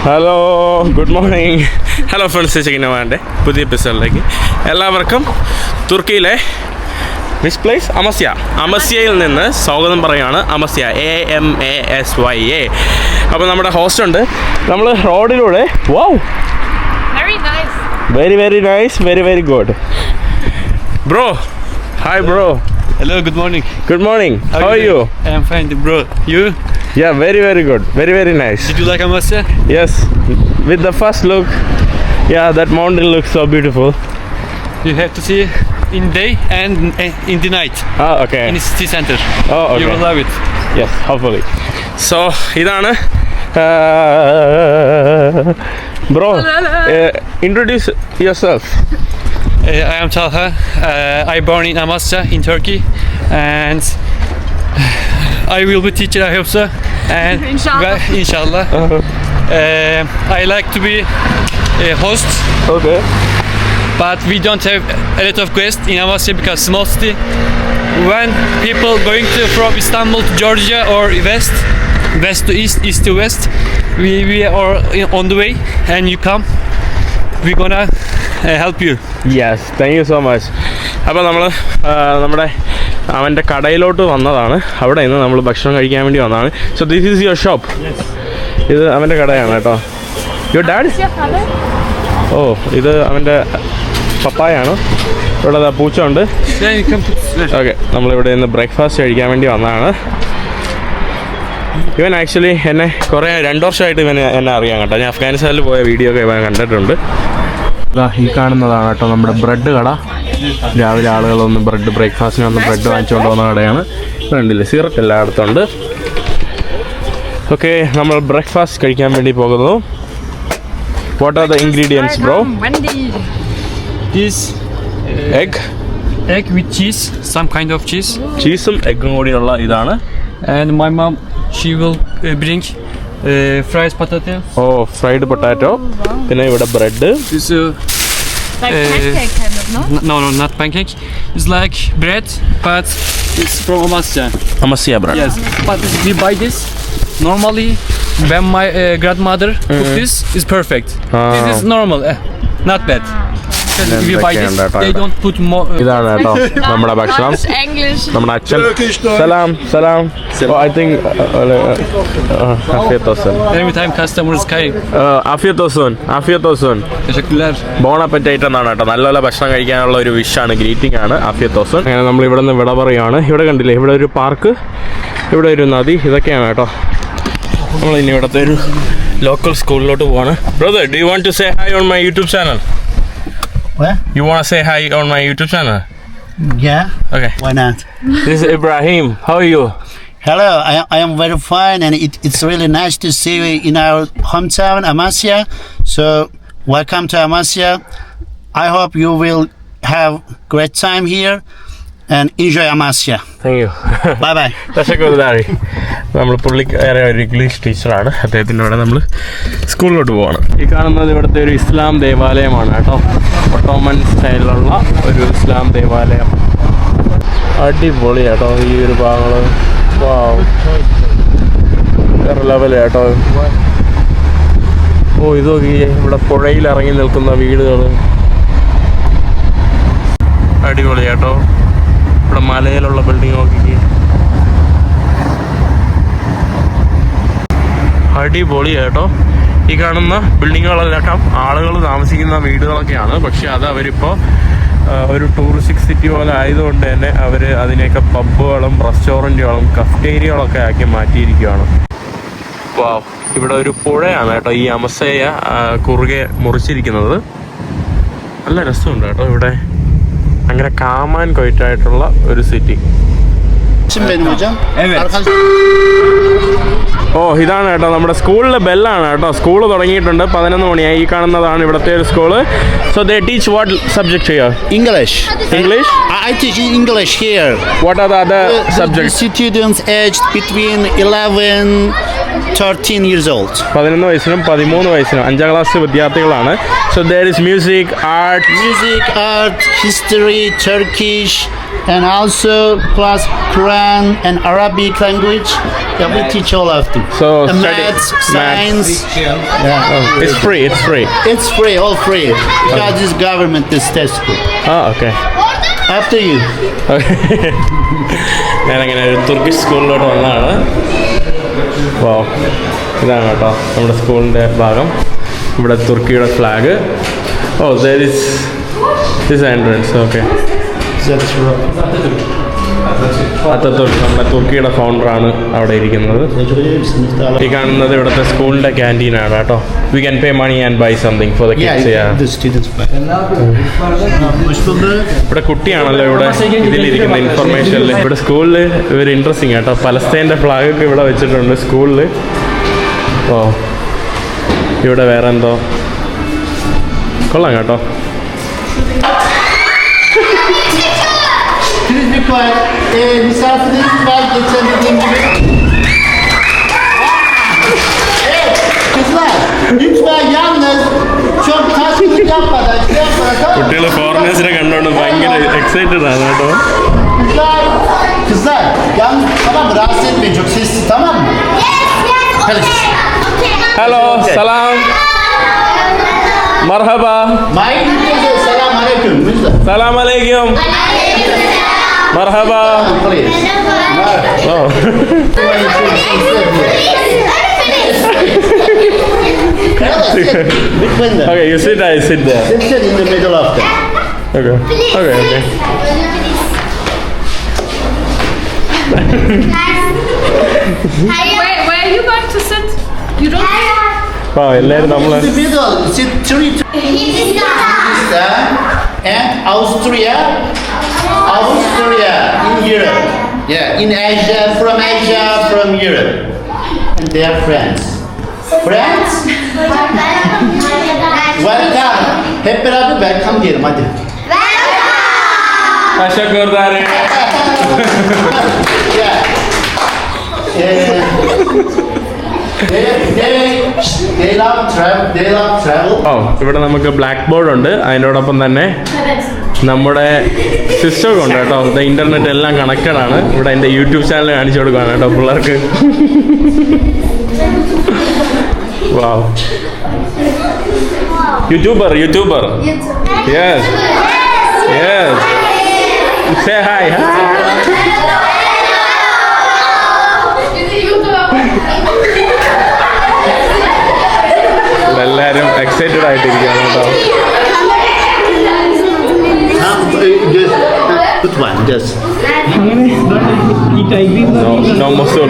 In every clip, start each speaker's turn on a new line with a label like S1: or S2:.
S1: Hello, good morning. Hello friends, ചിക്കനവാൻ്റെ പുതിയ എപ്പിസോഡിലേക്ക് എല്ലാവർക്കും തുർക്കിയിലെ വിച്ച് പ്ലേസ് അമസ്യയിൽ നിന്ന് സ്വാഗതം പറയുകയാണ്. അമസ്യ AMASYA. അപ്പോൾ നമ്മുടെ ഹോസ്റ്റ് ഉണ്ട്. നമ്മൾ റോഡിലൂടെ very good bro. Hi bro.
S2: Hello, good morning.
S1: Good morning. How are you?
S2: I am fine, bro. You?
S1: Yeah, very good. Very nice.
S2: Did you like Amasya?
S1: Yes. With the first look, yeah, that mountain looks so beautiful.
S2: You have to see in day and in the night.
S1: Ah, okay.
S2: In the city center.
S1: Oh, okay.
S2: You will love it.
S1: Yes, hopefully. So, idana bro, introduce yourself.
S2: I am Talha. I born in Amasya in Turkey, and I will be teacher. I hope so. And inshallah. I like to be a host.
S1: Okay.
S2: But we don't have a lot of guests in Amasya because small city. When people going from Istanbul to Georgia or west to east to west, we are on the way, and you come. We're gonna help you.
S1: Yes, thank you so much. അപ്പോൾ നമ്മൾ നമ്മുടെ അവൻ്റെ കടയിലോട്ട് വന്നതാണ്. അവിടെ നിന്ന് നമ്മൾ ഭക്ഷണം കഴിക്കാൻ വേണ്ടി വന്നതാണ്. So this is your shop. ഇത് അവൻ്റെ കടയാണ് കേട്ടോ. Your dad? ഓ, ഇത് അവൻ്റെ പപ്പായാണ്. ഇവിടെ പൂച്ച ഉണ്ട്. ഓക്കെ, നമ്മളിവിടെ നിന്ന് ബ്രേക്ക്ഫാസ്റ്റ് കഴിക്കാൻ വേണ്ടി വന്നതാണ്. ഇവൻ ആക്ച്വലി എന്നെ 2 വർഷമായിട്ട് എന്നെ അറിയാം കേട്ടോ. ഞാൻ അഫ്ഗാനിസ്ഥാനിൽ പോയ വീഡിയോ ഒക്കെ ഇവൻ കണ്ടിട്ടുണ്ട്. ഈ കാണുന്നതാണ് കേട്ടോ നമ്മുടെ ബ്രെഡ് കട. രാവിലെ ആളുകളൊന്ന് ബ്രേക്ക്ഫാസ്റ്റിന് വന്ന് ബ്രെഡ് വാങ്ങിച്ചുകൊണ്ട് പോകുന്ന കടയാണ്. കണ്ടില്ലേ, സിറപ്പ് എല്ലായിടത്തും ഉണ്ട്. ഓക്കെ, നമ്മൾ ബ്രേക്ക്ഫാസ്റ്റ് കഴിക്കാൻ വേണ്ടി പോകുന്നു. What are the ingredients bro?
S2: This
S1: egg
S2: with cheese, some kind of cheese.
S1: ചീസും എഗ്ഗും കൂടിയുള്ള ഇതാണ്.
S2: And my mom, she will bring fried potato.
S1: ഓ, ഫ്രൈഡ് പൊട്ടാറ്റോ. പിന്നെ ഇവിടെ bread.
S2: This
S3: like pancake kind of, no?
S2: No, not pancake. It's like bread, but it's from Amasya.
S1: Amasya bread.
S2: Yes, but we buy this normally when my grandmother cook this is perfect. This is normal, not bad. We buy this. They don't put more.
S1: ഇതാണ് കേട്ടോ നമ്മുടെ ഭക്ഷണം.
S3: English.
S1: നമ്മുടെ അച്ഛൻ സലാം. I think afiyet
S2: Every time customers came.
S1: Afiyet.
S2: Teşekkürler.
S1: Bon appetit എന്നാണ് കേട്ടോ. നല്ല ഭക്ഷണം കഴിക്കാനുള്ള ഒരു വിഷാണ്, ഗ്രീറ്റിംഗ് ആണ് afiyet. അങ്ങനെ നമ്മൾ ഇവിടെ നിന്ന് വിട പറയുകയാണ്. ഇവിടെ കണ്ടില്ലേ, ഇവിടെ ഒരു പാർക്ക്, ഇവിടെ ഒരു നദി, ഇതൊക്കെയാണ് കേട്ടോ. നമ്മളിനി ഇവിടുത്തെ ഒരു ലോക്കൽ സ്കൂളിലോട്ട് പോവാണ്. Brother, do you want to say hi on my YouTube channel?
S4: What?
S1: You want to say hi on my YouTube channel?
S4: Yeah.
S1: Okay.
S4: Why not?
S1: This is Ibrahim. How are you?
S4: Hello. I am very fine, and it's really nice to see you in our hometown, Amasya. So, welcome to Amasya. I hope you will have great time here and enjoy Amasya.
S1: Thank you.
S4: Bye.
S1: തശക്കുദാരി. നമ്മൾ പുള്ളിക്കാരെ ഒരു English ടീച്ചറാണ്. അദ്ദേഹത്തിൻ്റെ ഇവിടെ നമ്മൾ സ്കൂളിലോട്ട് പോവാണ്. ഈ കാണുന്നത് ഇവിടുത്തെ ഒരു ഇസ്ലാം ദേവാലയമാണ് കേട്ടോ. ഒട്ടോമൻ സ്റ്റൈലിലുള്ള ഒരു ഇസ്ലാം ദേവാലയം. അടിപൊളി കേട്ടോ ഈ ഒരു ഭാഗങ്ങൾ. വേറെ ലെവൽ കേട്ടോ. ഓ, ഇതൊക്കെ ഇവിടെ പുഴയിൽ ഇറങ്ങി നിൽക്കുന്ന വീടുകൾ. അടിപൊളി കേട്ടോ. ഇവിടെ മലയിലുള്ള ബിൽഡിംഗ് നോക്കി, അടിപൊളി കേട്ടോ. ഈ കാണുന്ന ബിൽഡിങ്ങുകളെല്ലാം ആളുകൾ താമസിക്കുന്ന വീടുകളൊക്കെയാണ്. പക്ഷെ അത് അവരിപ്പോൾ ഒരു ടൂറിസ്റ്റ് സിറ്റി പോലെ ആയതുകൊണ്ട് തന്നെ അവർ അതിനെയൊക്കെ പബ്ബുകളും റെസ്റ്റോറൻറ്റുകളും കഫ്റ്റേരിയകളൊക്കെ ആക്കി മാറ്റിയിരിക്കുകയാണ്. വാവ്, ഇവിടെ ഒരു പുഴയാണ് കേട്ടോ ഈ അമസ്യ കുറുകെ മുറിച്ചിരിക്കുന്നത്. നല്ല രസമുണ്ട് കേട്ടോ ഇവിടെ. അങ്ങനെ കാമാൻ കൊയ്റ്റായിട്ടുള്ള ഒരു സിറ്റി.
S4: Benim hocam.
S2: Evet.
S1: ഓ, ഇതാണ് കേട്ടോ നമ്മുടെ സ്കൂളിലെ ബെല്ലാണ് കേട്ടോ. സ്കൂൾ തുടങ്ങിയിട്ടുണ്ട്. 11 മണിയായി. ഈ കാണുന്നതാണ് ഇവിടുത്തെ ഒരു school. So they teach what subject here?
S4: English. I teach English here.
S1: What are the other subjects?
S4: The students aged between 11-13 years old.
S1: 11 വയസ്സിനും 13 വയസ്സിനും 5ാം ക്ലാസ് വിദ്യാർത്ഥികളാണ്. So there is music, art,
S4: history, Turkish, and also plus Quran and Arabic language. Yeah, we teach all of them.
S1: So
S4: The
S1: study-
S4: maths,
S1: maths.
S4: science. Yeah.
S1: It's free. It's free.
S4: It's free, all free. Because this government is test school.
S1: Okay.
S4: After you.
S1: ഞാനങ്ങനെ ഒരു Turkish സ്കൂളിലോട്ട് വന്നതാണ്. Wow, ഇതാണ് കേട്ടോ നമ്മുടെ സ്കൂളിൻ്റെ ഭാഗം. ഇവിടെ തുർക്കിയുടെ flag. Oh, there is this entrance. Okay.
S4: That's right.
S1: Ataturk നമ്മുടെ തുർക്കിയുടെ ഫൗണ്ടറാണ് അവിടെ ഇരിക്കുന്നത്. ഈ കാണുന്നത് ഇവിടുത്തെ സ്കൂളിൻ്റെ ക്യാൻറ്റീനാണ് കേട്ടോ. We can pay money and buy something for the kids.
S4: The students buy.
S1: ഇവിടെ കുട്ടിയാണല്ലോ ഇവിടെ ഇതിലിരിക്കുന്ന ഇൻഫർമേഷനിൽ. ഇവിടെ സ്കൂളിൽ ഒരു ഇൻട്രസ്റ്റിംഗ് കേട്ടോ. പലസ്തീൻ്റെ ഫ്ലാഗൊക്കെ ഇവിടെ വെച്ചിട്ടുണ്ട് സ്കൂളിൽ. ഓ, ഇവിടെ വേറെ എന്തോ കൊള്ളാം കേട്ടോ.
S4: Please be quiet. Misafiriniz var geçen dediğim gibi. Kızlar lütfen yalnız çok taşkınlık yapmadan şey yapmadan tamam mı?
S1: കുട്ടികൾ ഫോറിനേഴ്സിനെ കണ്ടുകൊണ്ട് ഭയങ്കര എക്സൈറ്റഡ് ആണ് കേട്ടോ.
S4: Kızlar yalnız tamam mı? Rahatsız etmeyin çok sessiz tamam mı? Hadi.
S1: Hello, സലാം, മർഹബ,
S4: Mayın ülkede selam aleyküm. Lütfen.
S1: സലാം അലൈക്കും, മർഹബ.
S4: Please.
S1: Oh,
S4: Between them.
S1: okay, you sit, I sit there.
S4: Sit in the middle of them.
S1: Okay, okay, okay.
S3: Where are you going to sit? You don't.
S1: ഓ, എല്ലാവരും നമ്മള്
S4: In the middle. Sit three to and Austria in Europe. Yeah, in Asia, from Europe. And they are friends. Friends? Welcome. Hep beraber welcome diyelim hadi.
S1: Teşekkürler.
S4: Yeah. They love travel.
S1: ഓ, ഇവിടെ നമുക്ക് black board ഉണ്ട്. അതിനോടൊപ്പം തന്നെ നമ്മുടെ system ഉണ്ട് കേട്ടോ. Internet എല്ലാം connected ആണ്. ഇവിടെ എൻ്റെ യൂട്യൂബ് ചാനൽ കാണിച്ചു കൊടുക്കുകയാണ് കേട്ടോ പിള്ളേർക്ക്. Wow, YouTuber. Yes, yes. Say hi. എല്ലാവരും എക്സൈറ്റഡ് ആയിട്ടിരിക്കുകയാണ് കേട്ടോ.
S4: Just put one, just.
S1: No Mosul.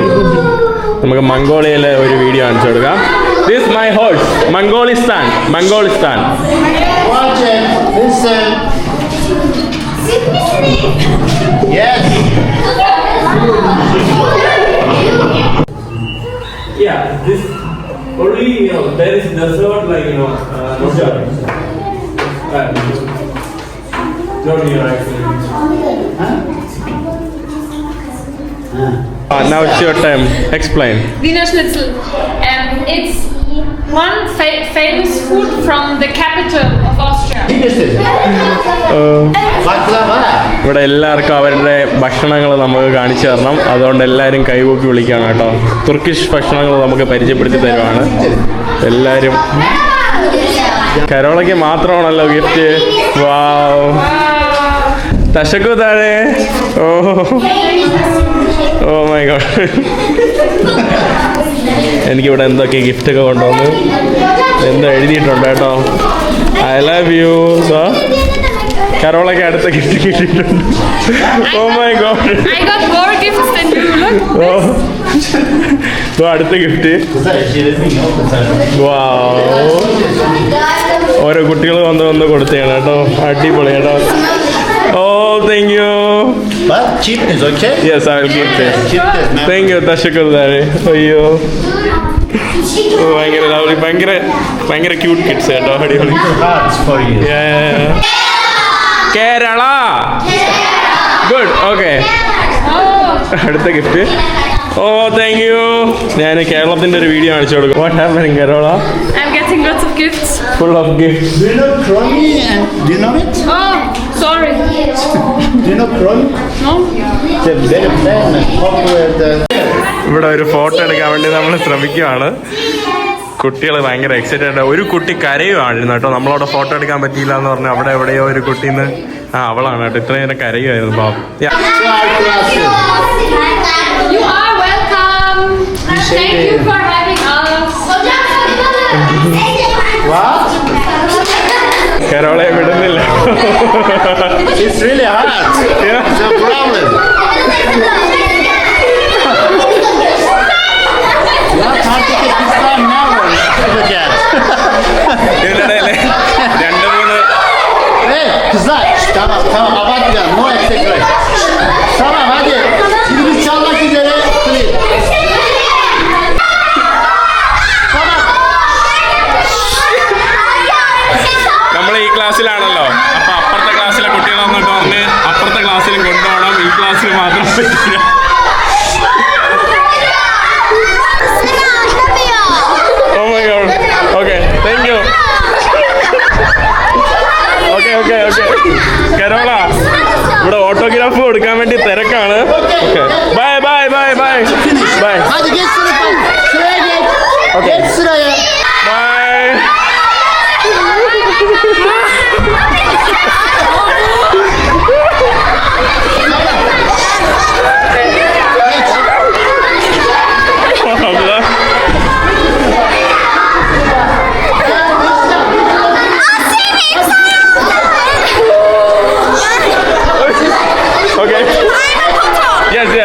S1: നമുക്ക് മംഗോളിയയിലെ ഒരു വീഡിയോ കാണിച്ചു കൊടുക്കാം. ദിസ് മൈ ഹോഴ്സ്, മംഗോളിസ്ഥാൻ.
S4: Watch it, listen. Yes.
S1: Yeah, this only there is desert like not here actually. Now it's your time. Explain.
S3: Wiener Schnitzel. It's one famous food from the capital of Austria.
S4: Baklava.
S1: ഇവിടെ എല്ലാവർക്കും അവരുടെ ഭക്ഷണങ്ങൾ നമുക്ക് കാണിച്ചു തരണം. അതുകൊണ്ട് എല്ലാവരും കൈകൂപ്പി വിളിക്കുകയാണ് കേട്ടോ. തുർക്കിഷ് ഭക്ഷണങ്ങൾ നമുക്ക് പരിചയപ്പെടുത്തി തരുവാണ് എല്ലാവരും. കരോളയ്ക്ക് മാത്രമാണല്ലോ ഗിഫ്റ്റ്. വാവ്, തശക്കുതാഴെ. Oh my god. എനിക്കിവിടെ എന്തൊക്കെ ഗിഫ്റ്റ് ഒക്കെ കൊണ്ടുവന്ന് എന്തോ എഴുതിയിട്ടുണ്ട് കേട്ടോ. I love you. കരോളയ്ക്ക് അടുത്ത ഗിഫ്റ്റ് കിട്ടിയിട്ടുണ്ട്. Oh my god.
S3: I got more gifts than you. Look.
S1: അടുത്ത ഗിഫ്റ്റ്. ഓരോ കുട്ടികൾ വന്ന് കൊടുത്തതാണ് കേട്ടോ. അടിപൊളി കേട്ടോ. Oh, thank you.
S4: But cheap is okay?
S1: Yes, I will give this.
S4: Cheapness, man.
S1: Thank you, തശക്കുതാഴെ. അയ്യോ, ഭയങ്കര ലവ്ലി, ഭയങ്കര ക്യൂട്ട് കിഡ്സ് കേട്ടോ. അടിപൊളി.
S4: Cards for you.
S1: Kerala. Good, okay. അടുത്ത ഗിഫ്റ്റ്. Oh, thank you. ഞാൻ കേരളത്തിന്റെ ഒരു വീഡിയോ കാണിച്ചു കൊടുക്കും. What happening Kerala?
S3: I'm getting lots of gifts.
S1: Full of gifts.
S4: Do you know Crony and do you know it?
S3: Oh, Sorry.
S4: Do you know Kron?
S3: No?
S4: It's a very famous, popular.
S1: ഇവിടെ ഒരു photo എടുക്കാൻ വേണ്ടി നമ്മൾ ശ്രമിക്കുകയാണ്. കുട്ടികൾ ഭയങ്കര excited. ഒരു കുട്ടി കരയുമായിരുന്നു കേട്ടോ, നമ്മളവിടെ ഫോട്ടോ എടുക്കാൻ പറ്റിയില്ല എന്ന് പറഞ്ഞു. അവിടെ എവിടെയോ ഒരു കുട്ടീന്ന് അവളാണ് കേട്ടോ ഇത്രയും നേരം കരയുമായിരുന്നു പാവം.
S3: You are welcome. Thank you for having us.
S4: What?
S1: കരോളെ വിടുന്നില്ല.
S4: It's really hard.
S1: Yeah.
S4: It's a problem.
S1: ഇതിനിടയില് 2-3
S4: Hey, kızlar. Tamam abartma. No exaggerate. Tamam hadi. Şimdi biz çalmak üzere. Please. Tamam.
S1: നമ്മൾ ഈ ക്ലാസ്സിലാണല്ലോ, അപ്പൊ അപ്പുറത്തെ ക്ലാസ്സിലെ കുട്ടികൾ വന്നിട്ട് പറഞ്ഞ് അപ്പുറത്തെ ക്ലാസ്സിലും കൊണ്ടുപോകണം, ഈ ക്ലാസ്സിൽ മാത്രം പറ്റില്ല. Oh my god. Okay, thank you. Okay. കരോള ഇവിടെ ഓട്ടോഗ്രാഫ് കൊടുക്കാൻ വേണ്ടി തിരക്കാണ്. Okay bye.
S4: Hadi geç sıraya. Sıraya geç.
S1: Okay.
S4: Geç sıraya.
S1: Bye. Yes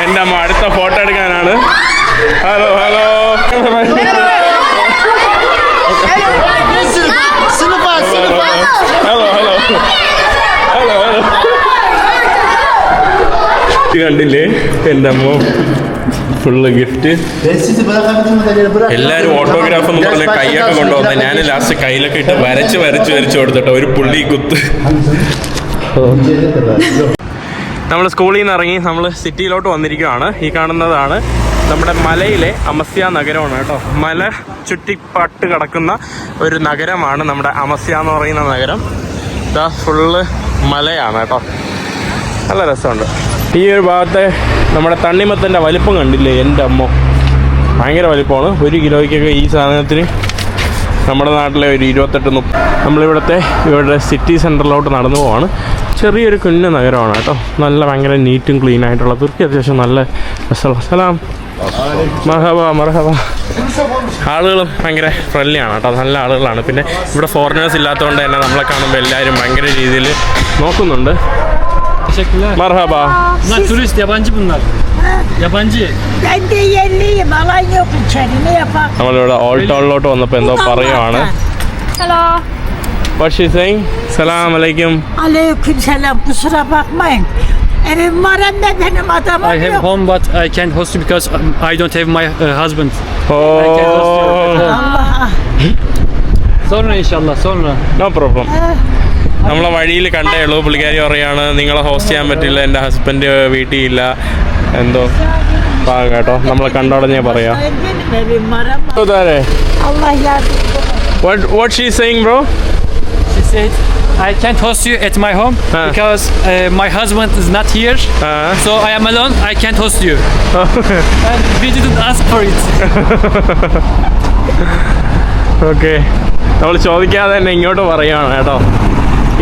S1: എൻ്റെ അമ്മ അടുത്ത ഫോട്ടോ എടുക്കാനാണ്. Hello
S4: Sınıfa.
S1: കണ്ടില്ലേ എൻ്റെ അമ്മ full gift.
S4: Ben sizi bırakabilirim de bırak.
S1: എല്ലാരും ഓട്ടോഗ്രാഫ് എന്ന് പറഞ്ഞ കൈയൊക്കെ കൊണ്ടുവന്നത്. ഞാൻ ലാസ്റ്റ് കയ്യിലൊക്കെ ഇട്ട് വരച്ച് കൊടുത്തിട്ടോ ഒരു പുള്ളി കുത്ത്. നമ്മൾ സ്കൂളിൽ നിന്ന് ഇറങ്ങി നമ്മൾ സിറ്റിയിലോട്ട് വന്നിരിക്കുകയാണ്. ഈ കാണുന്നതാണ് നമ്മുടെ മലയിലെ അമസ്യ നഗരമാണ് കേട്ടോ. മല ചുറ്റിപ്പട്ട് കിടക്കുന്ന ഒരു നഗരമാണ് നമ്മുടെ അമസ്യ എന്ന് പറയുന്ന നഗരം. ഇതാ ഫുള്ള് മലയാണ് കേട്ടോ, നല്ല രസമുണ്ട്. ഈ ഒരു ഭാഗത്തെ നമ്മുടെ തണ്ണിമത്തൻ്റെ വലിപ്പം കണ്ടില്ലേ എൻ്റെ അമ്മ, ഭയങ്കര വലിപ്പമാണ്. 1 കിലോയ്ക്കൊക്കെ ഈ സാധനത്തിന് നമ്മുടെ നാട്ടിലെ ഒരു 28-30. നമ്മളിവിടുത്തെ സിറ്റി സെൻറ്ററിലോട്ട് നടന്നു പോവാണ്. ചെറിയൊരു കുഞ്ഞ നഗരമാണ് കേട്ടോ, നല്ല ഭയങ്കര നീറ്റും ക്ലീൻ ആയിട്ടുള്ള. തുർക്കി അത്യാവശ്യം നല്ല രസമുള്ള. സലാം, മർഹബ. ആളുകളും ഭയങ്കര ഫ്രണ്ട്ലി ആണ് കേട്ടോ, നല്ല ആളുകളാണ്. പിന്നെ ഇവിടെ ഫോറിനേഴ്സ് ഇല്ലാത്തതുകൊണ്ട് തന്നെ നമ്മളെ കാണുമ്പോൾ എല്ലാവരും ഭയങ്കര രീതിയിൽ നോക്കുന്നുണ്ട്. മർഹബ.
S2: Bunlar turist, yabancı bunlar. Yabancı.
S5: Ben de yerliyim, alan yok içeri, ne yapalım?
S1: നമ്മളിവിടെ ഓൾഡ് ടൗണിലോട്ട് വന്നപ്പോൾ എന്തോ പറയുവാണ്.
S3: Hello.
S1: What she saying? Selam aleyküm.
S5: Aleyküm selam, kusura bakmayın. Evim var hem de benim adamım
S2: I have
S5: yok.
S2: home but I can't host you because I don't have my husband.
S1: Oh,
S5: Allah.
S2: Sonra inşallah sonra.
S1: no problem. നമ്മളെ വഴിയിൽ കണ്ടേ ഉള്ളൂ. പുള്ളിക്കാരി പറയാണ് നിങ്ങളെ host ചെയ്യാൻ പറ്റില്ല, എൻ്റെ ഹസ്ബൻഡ് വീട്ടിൽ ഇല്ല, എന്തോ പാകം കേട്ടോ. നമ്മളെ കണ്ടോടഞ്ഞേ പറയാം.
S5: Benim evim var ama Allah yardım.
S1: What she saying, bro?
S2: She said I can't host you at my home because my husband is not here. So I am alone. I can't host you. And we didn't ask for it.
S1: Okay, നമ്മൾ ചോദിക്കാതെ തന്നെ ഇങ്ങോട്ട് പറയുകയാണ് കേട്ടോ.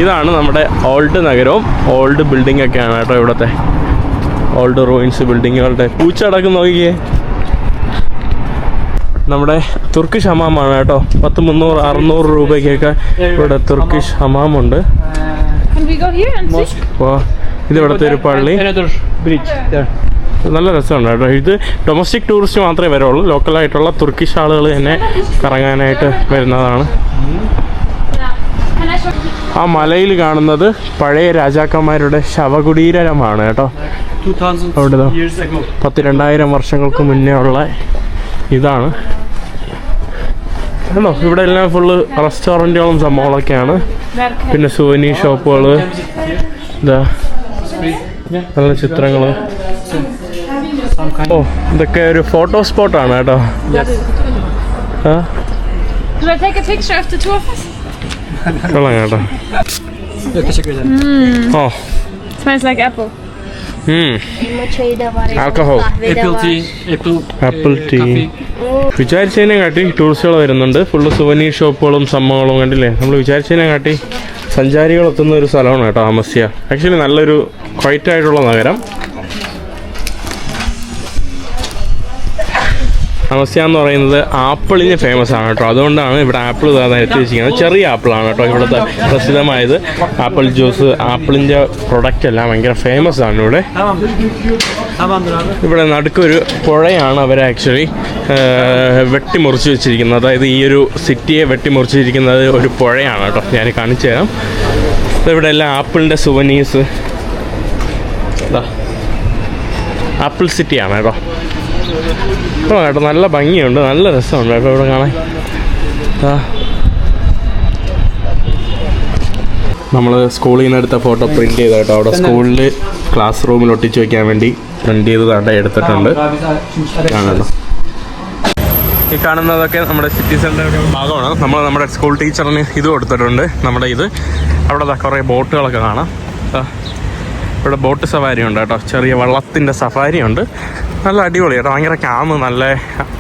S1: ഇതാണ് നമ്മുടെ old നഗരവും old building ഒക്കെയാണ് കേട്ടോ. ഇവിടുത്തെ ഓൾഡ് റൂയിൻസ് ബിൽഡിങ്ങുകളുടെ പൂച്ച അടക്കം നോക്കിയേ. നമ്മുടെ തുർക്കിഷ് ഹമാമാണ് കേട്ടോ. 300-600 രൂപയ്ക്കൊക്കെ ഇവിടെ Turkish ഹമാമുണ്ട്.
S3: Can we go here and see?
S1: അപ്പോൾ ഇത് ഇവിടുത്തെ ഒരു പള്ളി.
S2: Another bridge there.
S1: നല്ല രസമുണ്ട് കേട്ടോ. ഇത് ഡൊമസ്റ്റിക് ടൂറിസ്റ്റ് മാത്രമേ വരുള്ളൂ. ലോക്കലായിട്ടുള്ള തുർക്കിഷ് ആളുകൾ തന്നെ കറങ്ങാനായിട്ട് വരുന്നതാണ്.
S3: Can I show you?
S1: ആ മലയിൽ കാണുന്നത് പഴയ രാജാക്കന്മാരുടെ ശവകുടീരമാണ് കേട്ടോ.
S2: 2000
S1: അവിടെ
S2: years ago.
S1: 10,000-2000 വർഷങ്ങൾക്ക് മുന്നേ ഉള്ള ഇതാണ് കേട്ടോ. ഇവിടെ എല്ലാം ഫുള്ള് റെസ്റ്റോറൻറ്റുകളും സംഭവങ്ങളൊക്കെയാണ്. പിന്നെ സുവനീ ഷോപ്പുകൾ, ഇതാ നല്ല ചിത്രങ്ങൾ. ഓ, ഇതൊക്കെ ഒരു ഫോട്ടോ സ്പോട്ടാണ് കേട്ടോ.
S3: Do I take a picture of the two of us?
S1: കൊള്ളാം കേട്ടോ.
S2: Yok, teşekkür ederim.
S1: Oh.
S3: Smells like apple.
S1: Alcohol.
S2: Apple tea,
S1: Apple tea.
S2: coffee.
S1: വിചാരിച്ചതിനെ കാട്ടി ടൂറിസ്റ്റുകൾ വരുന്നുണ്ട്. ഫുള്ള് സുവനീർ ഷോപ്പുകളും സംഭവങ്ങളും കണ്ടില്ലേ. നമ്മൾ വിചാരിച്ചതിനെ കാട്ടി സഞ്ചാരികൾ എത്തുന്ന ഒരു സ്ഥലമാണ് കേട്ടോ അമസ്യ. ആക്ച്വലി നല്ലൊരു ക്വൈറ്റായിട്ടുള്ള നഗരം. അമസ്യ എന്ന് പറയുന്നത് ആപ്പിളിന് ഫേമസ് ആണ് കേട്ടോ. അതുകൊണ്ടാണ് ഇവിടെ ആപ്പിൾ എത്തി വെച്ചിരിക്കുന്നത്. ചെറിയ ആപ്പിളാണ് കേട്ടോ ഇവിടുത്തെ പ്രസിദ്ധമായത്. ആപ്പിൾ ജ്യൂസ്, ആപ്പിളിൻ്റെ പ്രൊഡക്റ്റ് എല്ലാം ഭയങ്കര ഫേമസ് ആണ് ഇവിടെ.
S2: Tamamdır abi.
S1: ഇവിടെ നടുക്കൊരു പുഴയാണ് അവർ ആക്ച്വലി വെട്ടിമുറിച്ച് വെച്ചിരിക്കുന്നത്. അതായത് ഈ ഒരു സിറ്റിയെ വെട്ടിമുറിച്ചിരിക്കുന്നത് ഒരു പുഴയാണ് കേട്ടോ. ഞാൻ കാണിച്ചു തരാം. ഇവിടെ എല്ലാം ആപ്പിളിൻ്റെ സുവനീസ്. ആപ്പിൾ സിറ്റിയാണ് കേട്ടോ. കേട്ടോ നല്ല ഭംഗിയുണ്ട്, നല്ല രസമുണ്ട് കേട്ടോ ഇവിടെ കാണാൻ. നമ്മൾ സ്കൂളിൽ നിന്ന് എടുത്ത ഫോട്ടോ പ്രിൻറ്റ് ചെയ്ത കേട്ടോ. അവിടെ സ്കൂളിൽ ക്ലാസ് റൂമിൽ ഒട്ടിച്ച് വയ്ക്കാൻ വേണ്ടി പ്രിൻറ്റ് ചെയ്ത് താണ്ടെ എടുത്തിട്ടുണ്ട്. കാണുന്നു. ഈ കാണുന്നതൊക്കെ നമ്മുടെ സിറ്റി സെൻ്ററിൻ്റെ ഭാഗമാണ്. നമ്മൾ നമ്മുടെ സ്കൂൾ ടീച്ചറിന് ഇത് കൊടുത്തിട്ടുണ്ട്. നമ്മുടെ ഇത് അവിടെ കുറേ ബോട്ടുകളൊക്കെ കാണാം. ഇവിടെ ബോട്ട് സഫാരി ഉണ്ട് കേട്ടോ. ചെറിയ വള്ളത്തിൻ്റെ സഫാരി ഉണ്ട്. നല്ല അടിപൊളി കേട്ടോ. ഭയങ്കര ക്യാമ്, നല്ല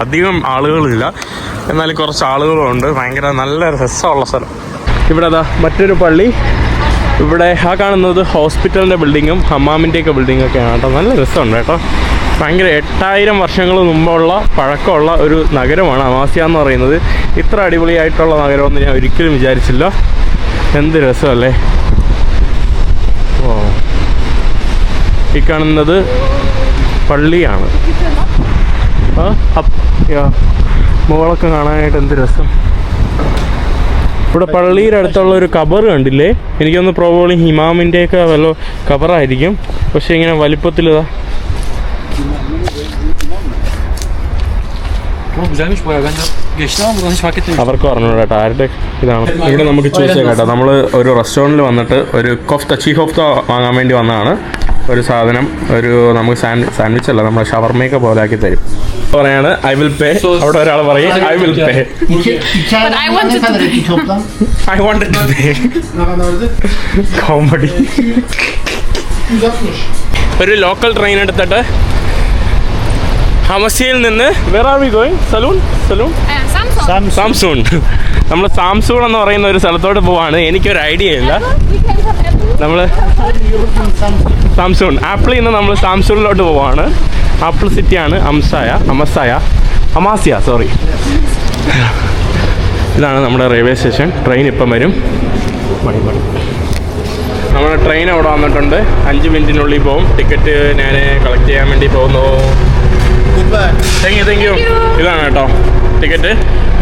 S1: അധികം ആളുകളില്ല, എന്നാലും കുറച്ച് ആളുകളുണ്ട്. ഭയങ്കര നല്ല രസമുള്ള സ്ഥലം. ഇവിടെ മറ്റൊരു പള്ളി. ഇവിടെ ആ കാണുന്നത് ഹോസ്പിറ്റലിൻ്റെ ബിൽഡിങ്ങും ഹമ്മാമിൻ്റെയൊക്കെ ബിൽഡിങ്ങൊക്കെയാണ് കേട്ടോ. നല്ല രസമുണ്ട് കേട്ടോ. ഭയങ്കര 8000 വർഷങ്ങൾ മുമ്പുള്ള പഴക്കമുള്ള ഒരു നഗരമാണ് അമാസ്യ എന്ന് പറയുന്നത്. ഇത്ര അടിപൊളിയായിട്ടുള്ള നഗരമെന്ന് ഞാൻ ഒരിക്കലും വിചാരിച്ചില്ല. എന്ത് രസമല്ലേ. ഓ, ഈ കാണുന്നത് പള്ളിയാണ്. മുകളൊക്കെ കാണാനായിട്ട് എന്ത് രസം. ഇവിടെ പള്ളിയുടെ അടുത്തുള്ള ഒരു കബർ കണ്ടില്ലേ. എനിക്കൊന്ന് പ്രോബബ്ലി ഇമാമിൻ്റെയൊക്കെ വല്ല കബറായിരിക്കും. പക്ഷെ ഇങ്ങനെ വലിപ്പത്തിലിതാ.
S2: Güzelmiş bayağı. Ben de geçtim ama buradan hiç fark etmemiştim.
S1: അവർക്ക് പറഞ്ഞു കേട്ടോ ആരുടെ ഇതാണ്. ഇവിടെ നമുക്ക് ചൂസ് ചെയ്യാം കേട്ടോ. നമ്മൾ ഒരു റെസ്റ്റോറൻറ്റിൽ വന്നിട്ട് ഒരു ചീ കോഫ്ത വാങ്ങാൻ വേണ്ടി വന്നതാണ്. ഒരു സാധനം, ഒരു നമുക്ക് സാൻഡ്വിച്ച് അല്ല, നമ്മുടെ ഷവർമയൊക്കെ പോലെ ആക്കി തരും. പറയാണ് ഐ വിൽ പേ. അവിടെ ഒരാൾ പറയും I will pay.
S3: But I wanted to pay.
S1: I wanted to pay. Comedy. ഒരു ലോക്കൽ ട്രെയിൻ എടുത്തിട്ട് ഹമസിയിൽ നിന്ന് വേർ ആർ വി ഗോയിങ്? സലൂൺ സാംസൂൺ. നമ്മൾ സാംസൂൺ എന്ന് പറയുന്ന ഒരു സ്ഥലത്തോട്ട് പോവാണ്. എനിക്കൊരു ഐഡിയ ഇല്ല. നമ്മൾ സാംസൂൺ ആപ്പിളിൽ നിന്ന് നമ്മൾ സാംസൂണിലോട്ട് പോവാണ്. ആപ്പിൾ സിറ്റിയാണ് അമാസ്യ. സോറി. ഇതാണ് നമ്മുടെ റെയിൽവേ സ്റ്റേഷൻ. ട്രെയിൻ ഇപ്പം വരും. നമ്മുടെ ട്രെയിൻ അവിടെ വന്നിട്ടുണ്ട്. 5 മിനിറ്റിനുള്ളിൽ പോകും. ടിക്കറ്റ് ഞാൻ കളക്ട് ചെയ്യാൻ വേണ്ടി പോകുന്നു. Thank you. ഇതാണ് കേട്ടോ ടിക്കറ്റ്.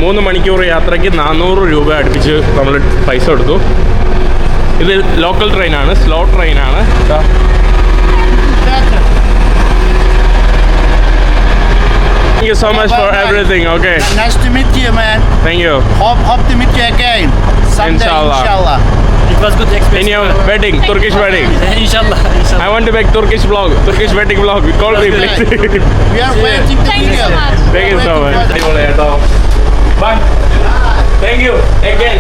S1: 3 മണിക്കൂർ യാത്രയ്ക്ക് 400 രൂപ അടുപ്പിച്ച് നമ്മൾ പൈസ കൊടുത്തു. ഇത് ലോക്കൽ ട്രെയിനാണ്, സ്ലോ ട്രെയിനാണ്. Thank you so much for everything. Okay.
S4: Nice to meet you, man.
S1: Thank you.
S4: Hope to meet you again. Someday, inshallah.
S2: It was good
S1: In
S2: experience.
S1: your wedding, Turkish wedding.
S2: İnşallah.
S1: I want to make Turkish wedding vlog. Call me please.
S4: We are waiting to
S3: Thank
S4: meet
S3: you so much.
S1: Thank you so much. അടിപൊളി കേട്ടോ. Bye. Thank you again.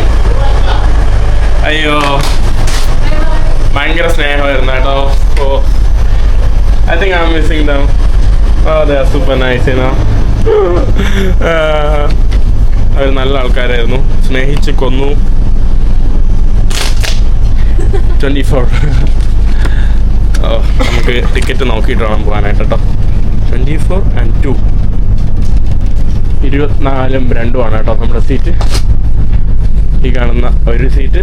S1: അയ്യോ, ഭയങ്കര സ്നേഹമായിരുന്നു കേട്ടോ. Oh, I think I'm missing them. Oh, they are super nice, you know. അവർ നല്ല ആൾക്കാരായിരുന്നു. സ്നേഹിച്ച് കൊന്നു. 24. നമുക്ക് ടിക്കറ്റ് നോക്കിയിട്ട് വേണം പോകാനായിട്ട് കേട്ടോ. 24 and 2. 24ഉം 2ഉമാണ് കേട്ടോ നമ്മുടെ സീറ്റ്. ഈ കാണുന്ന ഒരു സീറ്റ്.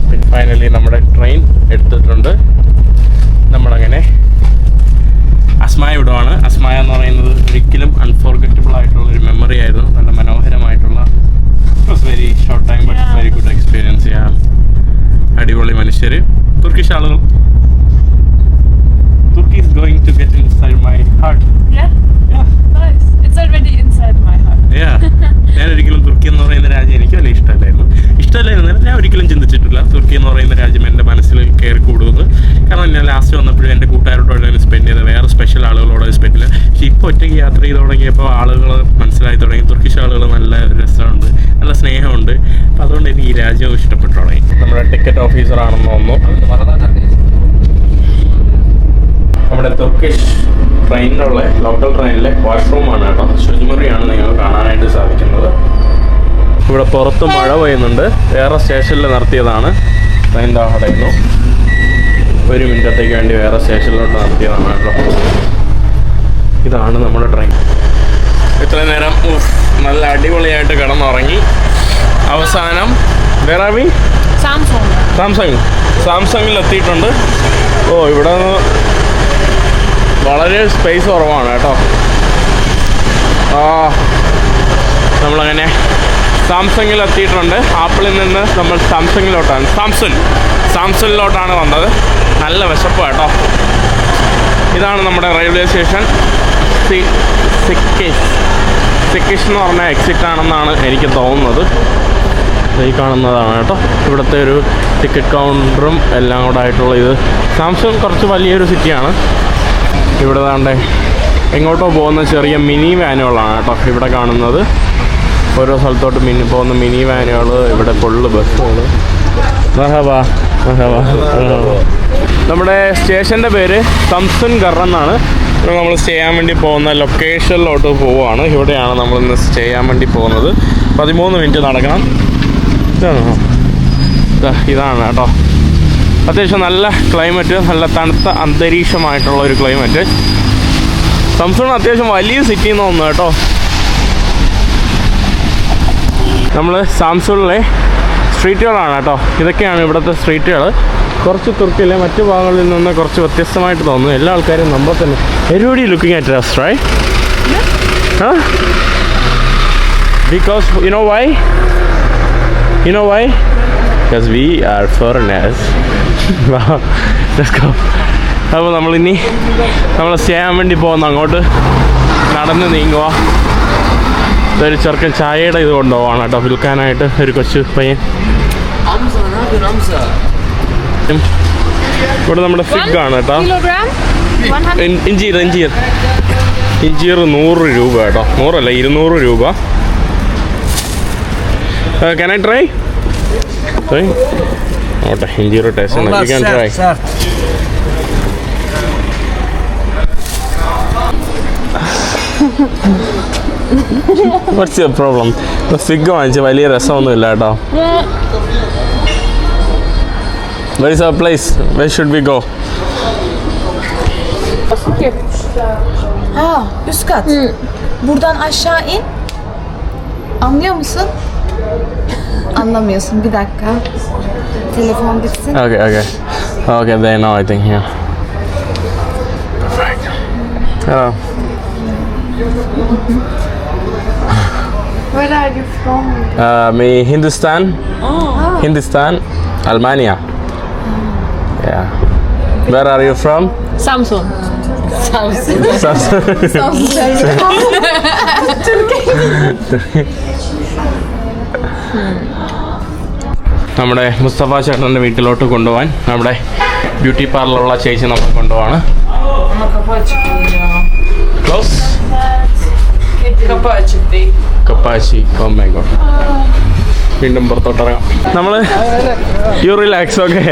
S1: പിന്നെ ഫൈനലി നമ്മുടെ ട്രെയിൻ എടുത്തിട്ടുണ്ട്. നമ്മളങ്ങനെ അസ്മായ വിടുവാണ്. അസ്മായ എന്ന് പറയുന്നത് ഒരിക്കലും അൺഫോർഗറ്റബിൾ ആയിട്ടുള്ള ഒരു മെമ്മറി ആയിരുന്നു. നല്ല മനോഹരമായിട്ടുള്ള very short time but very good experience. ചെയ്യാം. അടിപൊളി മനുഷ്യർ, തുർക്കിഷ് ആളുകൾ. Turkey is going to get inside my heart.
S3: Yeah?
S1: Yeah.
S3: Nice. It's already inside my heart.
S1: Yeah. ഞാൻ ഒരിക്കലും തുർക്കി എന്ന് പറയുന്ന രാജ്യം എനിക്ക് വലിയ ഇഷ്ടമല്ലായിരുന്നു. ഞാൻ ഒരിക്കലും ചിന്തിച്ചിട്ടില്ല തുർക്കി എന്ന് പറയുന്ന രാജ്യം എൻ്റെ മനസ്സിൽ കയറി കൂടുന്നത്. കാരണം ഞാൻ ലാസ്റ്റ് വന്നപ്പോഴും എൻ്റെ കൂട്ടുകാരോടൊപ്പം സ്പെൻഡ് ചെയ്തത്, വേറെ സ്പെഷ്യൽ ആളുകളോട് സ്പെൻഡ് ചെയ്യില്ല. പക്ഷേ ഇപ്പോൾ ഒറ്റയ്ക്ക് യാത്ര ചെയ്ത് തുടങ്ങിയപ്പോൾ ആളുകൾ മനസ്സിലായി തുടങ്ങി. തുർക്കിഷ് ആളുകൾ നല്ല രസമുണ്ട്, നല്ല സ്നേഹമുണ്ട്. അപ്പോൾ അതുകൊണ്ട് എനിക്ക് ഈ രാജ്യവും ഇഷ്ടപ്പെട്ടു തുടങ്ങി. നമ്മൾ നമ്മുടെ ടിക്കറ്റ് ഓഫീസർ ആണെന്ന് തോന്നുന്നു. നമ്മുടെ തുർക്കിഷ് ട്രെയിനിലുള്ള ലോക്കൽ ട്രെയിനിലെ വാഷ്റൂമാണ് കേട്ടോ. ശുചിമുറിയാണ് നിങ്ങൾ കാണാനായിട്ട് സാധിക്കുന്നത്. ഇവിടെ പുറത്ത് മഴ പെയ്യുന്നുണ്ട്. വേറെ സ്റ്റേഷനിൽ നിർത്തിയതാണ്. ട്രെയിൻ താഴെയുന്നു. 1 മിനിറ്റത്തേക്ക് വേണ്ടി വേറെ സ്റ്റേഷനിലോട്ട് നടത്തിയതാണ് കേട്ടോ. ഇതാണ് നമ്മുടെ ട്രെയിൻ. ഇത്ര നേരം നല്ല അടിപൊളിയായിട്ട് കിടന്നുറങ്ങി. അവസാനം വേറെ സാംസങ്ങിൽ എത്തിയിട്ടുണ്ട്. ഇവിടെ വളരെ സ്പേസ് കുറവാണ് കേട്ടോ. നമ്മളങ്ങനെ സാംസങ്ങിൽ എത്തിയിട്ടുണ്ട്. ആപ്പിളിൽ നിന്ന് നമ്മൾ സാംസങ്ങിലോട്ടാണ് വന്നത്. നല്ല വിശപ്പ് കേട്ടോ. ഇതാണ് നമ്മുടെ റെയിൽവേ സ്റ്റേഷൻ. സിക്കിഷ് എന്ന് പറഞ്ഞ എക്സിറ്റ് ആണെന്നാണ് എനിക്ക് തോന്നുന്നത്. ഈ കാണുന്നതാണ് കേട്ടോ ഇവിടുത്തെ ഒരു ടിക്കറ്റ് കൗണ്ടറും എല്ലാം കൂടെ ആയിട്ടുള്ള ഇത്. സാംസങ് കുറച്ച് വലിയൊരു സിറ്റിയാണ്. ഇവിടെ താണ്ടെ എങ്ങോട്ടോ പോകുന്ന ചെറിയ മിനി വാനുകളാണ് കേട്ടോ ഇവിടെ കാണുന്നത്. ഓരോ സ്ഥലത്തോട്ട് പോകുന്ന മിനി വാനുകൾ, ഇവിടെ ഫുള്ള് ബസ്സുകൾ. നമ്മുടെ സ്റ്റേഷൻ്റെ പേര് സംസുൻ ഗർ എന്നാണ്. നമ്മൾ സ്റ്റേ ചെയ്യാൻ വേണ്ടി പോകുന്ന ലൊക്കേഷനിലോട്ട് പോവുകയാണ്. ഇവിടെയാണ് നമ്മളിന്ന് സ്റ്റേ ചെയ്യാൻ വേണ്ടി പോകുന്നത്. 13 മിനിറ്റ് നടക്കണം. ഇതാണ് കേട്ടോ. അത്യാവശ്യം നല്ല ക്ലൈമറ്റ്, നല്ല തണുത്ത അന്തരീക്ഷമായിട്ടുള്ള ഒരു ക്ലൈമറ്റ്. സംസൂൺ അത്യാവശ്യം വലിയ സിറ്റി എന്ന് തോന്നുന്നു കേട്ടോ. നമ്മൾ സാംസൂണിലെ സ്ട്രീറ്റുകളാണ് കേട്ടോ. ഇതൊക്കെയാണ് ഇവിടുത്തെ സ്ട്രീറ്റുകൾ. കുറച്ച് തുർക്കിയിലെ മറ്റു ഭാഗങ്ങളിൽ നിന്ന് കുറച്ച് വ്യത്യസ്തമായിട്ട് തോന്നുന്നു. എല്ലാ ആൾക്കാരും നമ്മൾ തന്നെ everybody looking at us, right? Huh? Because you know why? Because we are foreigners. Let's go. അപ്പോൾ നമ്മൾ സ്റ്റേ ചെയ്യാൻ വേണ്ടി പോകുന്ന അങ്ങോട്ട് നടന്ന് നീങ്ങുക. ഇതൊരു ചെറുക്കൻ ചായയുടെ ഇത് കൊണ്ടുപോവാണ് കേട്ടോ വിൽക്കാനായിട്ട്. ഒരു കൊച്ചു പയ്യൻ. ഇവിടെ നമ്മുടെ ഫിഗ് ആണ് കേട്ടോ. ഇഞ്ചീർ 100 രൂപ കേട്ടോ. 100 അല്ല 200 രൂപ. Can I try? ഓട്ടെ ഇഞ്ചീർ ടേസ്റ്റ് ഉണ്ട്. You can try. What's your problem? Fig വാങ്ങിച്ച് വലിയ രസമൊന്നുമില്ല കേട്ടോ. Where is our place? Where should we go?
S6: Üst kat. Buradan aşağı in. Anlıyor musun? Anlamıyorsun. Bir dakika. Telefon bitsin.
S1: Okay, they know, I think, yeah. Perfect. Hello.
S6: Where are you from?
S1: Me Hindustan. Hindustan, Albania. Yeah. Where are you from?
S3: Samsun.
S1: നമ്മുടെ മുസ്തഫ ചേട്ടൻ്റെ വീട്ടിലോട്ട് കൊണ്ടുപോകാൻ നമ്മുടെ beauty പാർലറുള്ള ചേച്ചി നമ്മൾ കൊണ്ടുപോവാണ്. ക്ലോസ് കപ്പാച്ചി. Oh my god. വീണ്ടും പുറത്തോട്ടിറങ്ങാം. നമ്മൾ റിലാക്സ്. ഓക്കെ,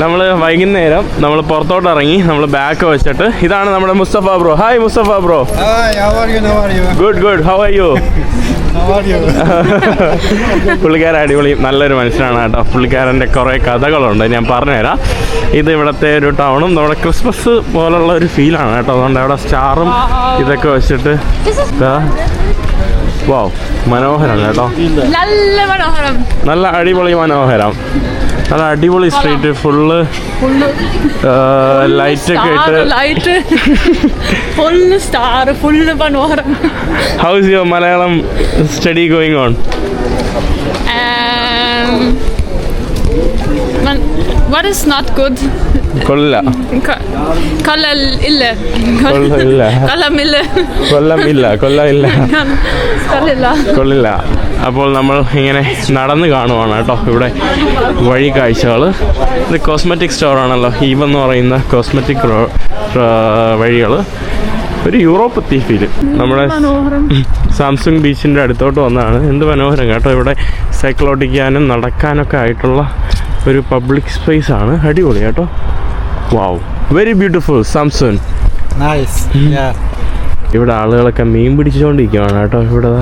S1: നമ്മൾ വൈകുന്നേരം നമ്മൾ പുറത്തോട്ടിറങ്ങി. നമ്മൾ ബാക്ക് വെച്ചിട്ട് ഇതാണ് നമ്മുടെ Mustafa bro. Hi Mustafa bro. Good. How are you? പുള്ളിക്കാരൻ അടിപൊളി നല്ലൊരു മനുഷ്യനാണ് കേട്ടോ. പുള്ളിക്കാരൻ്റെ കുറേ കഥകളുണ്ട്, ഞാൻ പറഞ്ഞുതരാം. ഇത് ഇവിടുത്തെ ഒരു ടൗണും നമ്മുടെ ക്രിസ്മസ് പോലുള്ള ഒരു ഫീലാണ് കേട്ടോ. അതുകൊണ്ട് അവിടെ സ്റ്റാറും ഇതൊക്കെ വെച്ചിട്ട് വാവ് മനോഹരം കേട്ടോ. നല്ല അടിപൊളി മനോഹരം. നല്ല അടിപൊളി സ്ട്രീറ്റ്. ഫുള്ള് ലൈറ്റൊക്കെ ഇട്ട്.
S3: ഫുള്ള് സ്റ്റാർ, ഫുള്ള് മനോഹരം.
S1: How is your Malayalam study going on?
S3: What is not good?
S1: കൊല്ല. കൊള്ളില്ല. അപ്പോൾ നമ്മൾ ഇങ്ങനെ നടന്ന് കാണുവാണ് കേട്ടോ ഇവിടെ വഴി കാഴ്ചകൾ. ഇത് കോസ്മെറ്റിക് സ്റ്റോറാണല്ലോ, ഈവ് എന്ന് പറയുന്ന കോസ്മെറ്റിക് വഴികൾ. ഒരു യൂറോപ്പ് ഫീല്. നമ്മുടെ സാംസങ് ബീച്ചിൻ്റെ അടുത്തോട്ട് വന്നതാണ്. എന്ത് മനോഹരം കേട്ടോ. ഇവിടെ സൈക്കിൾ ഓടിക്കാനും നടക്കാനൊക്കെ ആയിട്ടുള്ള ഒരു പബ്ലിക് സ്പേസ് ആണ്. അടിപൊളി കേട്ടോ. Wow, very beautiful Samsun.
S7: Nice. Yeah.
S1: ഇവിടെ ആളുകളൊക്കെ മീൻ പിടിച്ചുകൊണ്ടിരിക്കുകയാണ് കേട്ടോ. ഇവിടെ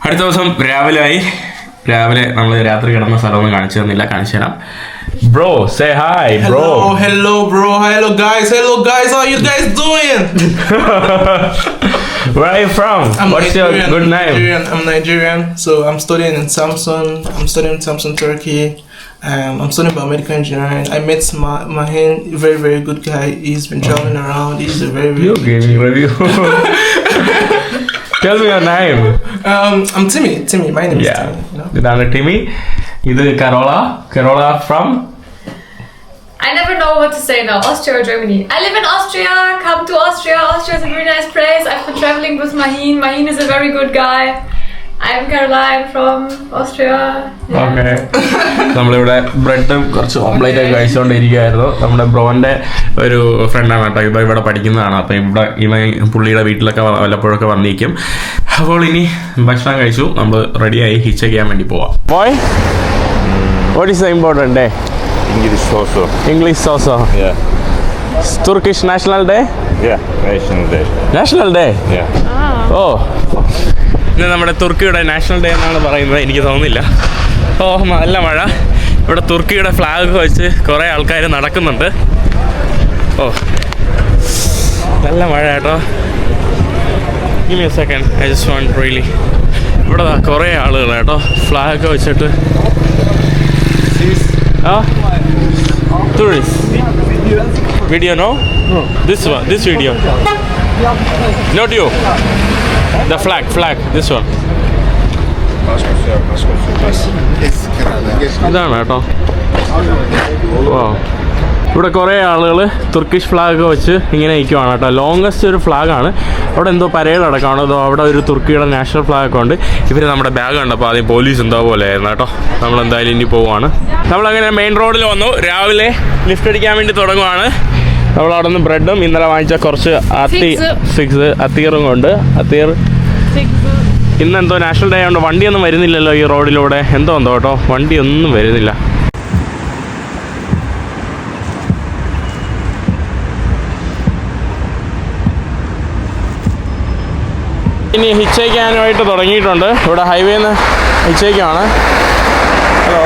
S1: അടുത്ത ദിവസം രാവിലെ നമ്മൾ രാത്രി കിടന്ന സ്ഥലമൊന്നും കാണിച്ചു തന്നില്ല, കാണിച്ചു തരാം. Bro, say hi bro.
S8: Hello bro, hello guys, how are you guys doing?
S1: Where are you from? What's your good name?
S8: I'm Nigerian, so I'm studying in Samsun, Turkey. I'm studying biomedical engineering. I met Mahin, very very good guy. He's been traveling around. He's a very
S1: You're giving review. Tell me your name.
S8: I'm Timmy. My name is Timmy. You know?
S1: ഇതാണ് TiMi. ഇത് കരോള from
S3: I never know what to say now. Austria or Germany? I live in Austria. Come to Austria. Austria is a very nice place. I've been traveling with Mahin. Mahin is a very good guy. I'm Caroline from Austria. Yeah.
S1: Okay. നമ്മളിവിടെ ബ്രെഡും കുറച്ച് omelette ഒക്കെ കഴിച്ചുകൊണ്ടിരിക്കുകയായിരുന്നു. നമ്മുടെ ബ്രോന്റെ ഒരു ഫ്രണ്ടാണ് കേട്ടോ, ഇപ്പം ഇവിടെ പഠിക്കുന്നതാണ്. അപ്പം ഇവിടെ പുള്ളിയുടെ വീട്ടിലൊക്കെ വല്ലപ്പോഴൊക്കെ വന്നിരിക്കും. അപ്പോൾ ഇനി ഭക്ഷണം കഴിച്ചു, നമ്മൾ റെഡിയായി ഹിച്ച് ചെയ്യാൻ വേണ്ടി പോവാം. Boy, what is the important day? English also.
S9: Yeah.
S1: Turkish National Day?
S9: Yeah,
S1: National Day?
S9: Yeah.
S1: ഓ, ഇന്ന് നമ്മുടെ തുർക്കിയുടെ നാഷണൽ ഡേ എന്നാണ് പറയുന്നത്. എനിക്ക് തോന്നുന്നില്ല. ഓ, നല്ല മഴ. ഇവിടെ തുർക്കിയുടെ ഫ്ലാഗ് വെച്ച് കുറേ ആൾക്കാർ നടക്കുന്നുണ്ട്. ഓ, നല്ല മഴ കേട്ടോ. Give me a second. I just want really. ഇവിടെ കുറേ ആളുകൾ കേട്ടോ ഫ്ലാഗ് വെച്ചിട്ട്. Tourist video, no? This video. Not you. The flag, this one. ഇതാണ് കേട്ടോ. ഇവിടെ കുറേ ആളുകൾ തുർക്കിഷ് ഫ്ലാഗ് വെച്ച് ഇങ്ങനെ ഇരിക്കുവാണ് കേട്ടോ. ലോങ്ങസ്റ്റ് ഒരു ഫ്ലാഗാണ്. അവിടെ എന്തോ പരേഡ് അടക്കമാണ്. അതോ അവിടെ ഒരു തുർക്കിയുടെ നാഷണൽ ഫ്ലാഗൊക്കെ ഉണ്ട്. ഇവർ നമ്മുടെ ബാഗ് കണ്ടപ്പോൾ ആദ്യം പോലീസ് എന്തോ പോലെ ആയിരുന്നു കേട്ടോ. നമ്മളെന്തായാലും ഇനി പോവുകയാണ്. നമ്മളങ്ങനെ മെയിൻ റോഡിൽ വന്നു. രാവിലെ ലിഫ്റ്റ് അടിക്കാൻ വേണ്ടി തുടങ്ങുവാണ്. നമ്മൾ അവിടെ നിന്ന് ബ്രെഡും ഇന്നലെ വാങ്ങിച്ച കുറച്ച് അത്തീറും കൊണ്ട് ഇന്നെന്തോ നാഷണൽ ഡേ ആയതുകൊണ്ട് വണ്ടിയൊന്നും വരുന്നില്ലല്ലോ ഈ റോഡിലൂടെ. എന്തോ കേട്ടോ, വണ്ടിയൊന്നും വരുന്നില്ല. ഇനി ഹിച്ചയ്ക്കാനായിട്ട് തുടങ്ങിയിട്ടുണ്ട്. ഇവിടെ ഹൈവേന്ന് ഹിച്ചയ്ക്കാണ്. ഹലോ,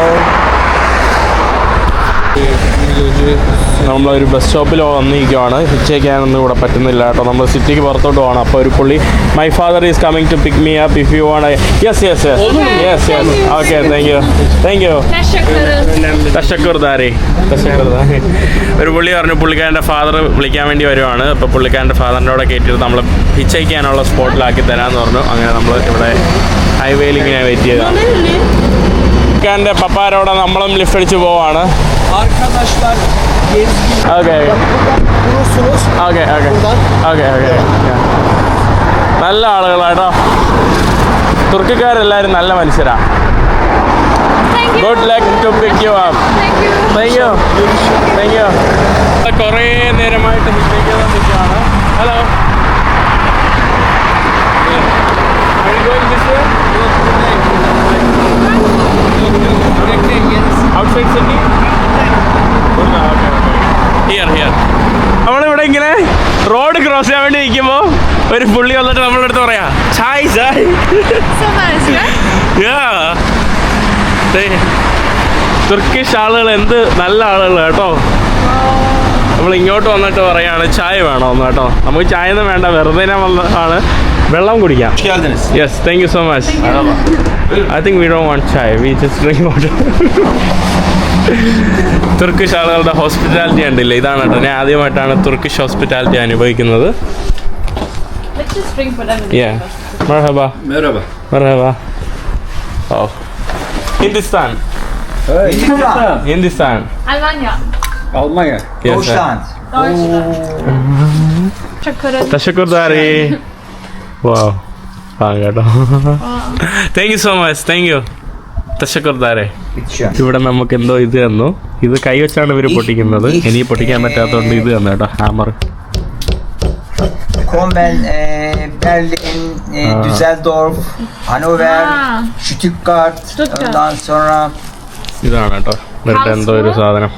S1: നമ്മളൊരു ബസ് സ്റ്റോപ്പിൽ വന്നിരിക്കുകയാണ്. ഹിച്ചയ്ക്കാനൊന്നും ഇവിടെ പറ്റുന്നില്ല കേട്ടോ. നമ്മൾ സിറ്റിക്ക് പുറത്തോട്ട് പോകണം. അപ്പോൾ ഒരു പുള്ളി, my father is coming to pick me up if you want. Yes okay, thank you. തശക്കുർദാരി. ഒരു പുള്ളി പറഞ്ഞു പുള്ളിക്കാരൻ്റെ ഫാദർ വിളിക്കാൻ വേണ്ടി വരുവാണ്. അപ്പോൾ പുള്ളിക്കാരൻ്റെ ഫാദറിൻ്റെ അവിടെ കയറ്റിയിട്ട് നമ്മൾ ഹിച്ചയ്ക്കാനുള്ള സ്പോട്ടിലാക്കി തരാമെന്ന് പറഞ്ഞു. അങ്ങനെ നമ്മൾ ഇവിടെ ഹൈവേയിൽ ഇങ്ങനെ വെയിറ്റ് ചെയ്തതാണ്. പുള്ളിക്കാരൻ്റെ പപ്പാരോടെ നമ്മളും ലിഫ്റ്റ് അടിച്ച് പോവാണ്.
S7: Arkadaşlar gezgin.
S1: Okay.
S7: Durursunuz.
S1: Okay. Yeah. നല്ല ആളുകളാട്ടോ. തുർക്കിക്കാരെല്ലാവരും നല്ല മനുഷ്യരാ. Good luck to pick you up. Thank you. കുറേ നേരമായിട്ട് നിൽക്കുകയാണ്. Hello, outside city? Here. നമ്മളിവിടെ ഇങ്ങനെ റോഡ് ക്രോസ് ചെയ്യാൻ വേണ്ടി നിൽക്കുമ്പോൾ ഒരു പുള്ളി വന്നിട്ട് നമ്മളുടെ അടുത്ത് പറയാ Chai.
S3: So nice, yeah?
S1: Turkish ആളുകൾ എന്ത് നല്ല ആളുകൾ കേട്ടോ. നമ്മൾ ഇങ്ങോട്ട് വന്നിട്ട് പറയാണ് ചായ വേണമെന്ന് കേട്ടോ. നമുക്ക് ചായ ഒന്നും വേണ്ട, വെറുതെ ആണ് വെള്ളം കുടിക്കാം. Yes, thank you so much. I think we don't want chai, we just drink water. Turkish ആളുകളുടെ ഹോസ്പിറ്റാലിറ്റി കണ്ടില്ല. ഇതാണ് കേട്ടോ, ഞാൻ ആദ്യമായിട്ടാണ് തുർക്കിഷ് ഹോസ്പിറ്റാലിറ്റി അനുഭവിക്കുന്നത്.
S3: Let's just drink whatever.
S1: Yeah. Merhaba. Oh. Hindistan.
S3: Almanya.
S1: Yes,
S7: Deutschland.
S1: Teşekkürler. Wow. കേട്ടോ. Thank you so much. Thank you. Teşekkürler. ഇവിടെ നമുക്ക് എന്തോ ഇത് തന്നു. ഇത് കൈ വെച്ചാണ് ഇവർ പൊട്ടിക്കുന്നത്. എനിക്ക് പൊട്ടിക്കാൻ പറ്റാത്തതുകൊണ്ട് ഇത് തന്നു കേട്ടോ, hammer.
S7: Kommen
S9: Berlin, Düsseldorf, Hannover, Stuttgart, ondan sonra
S1: ഇതാണ് കേട്ടോ ഇവരുടെ എന്തോ ഒരു സാധനം.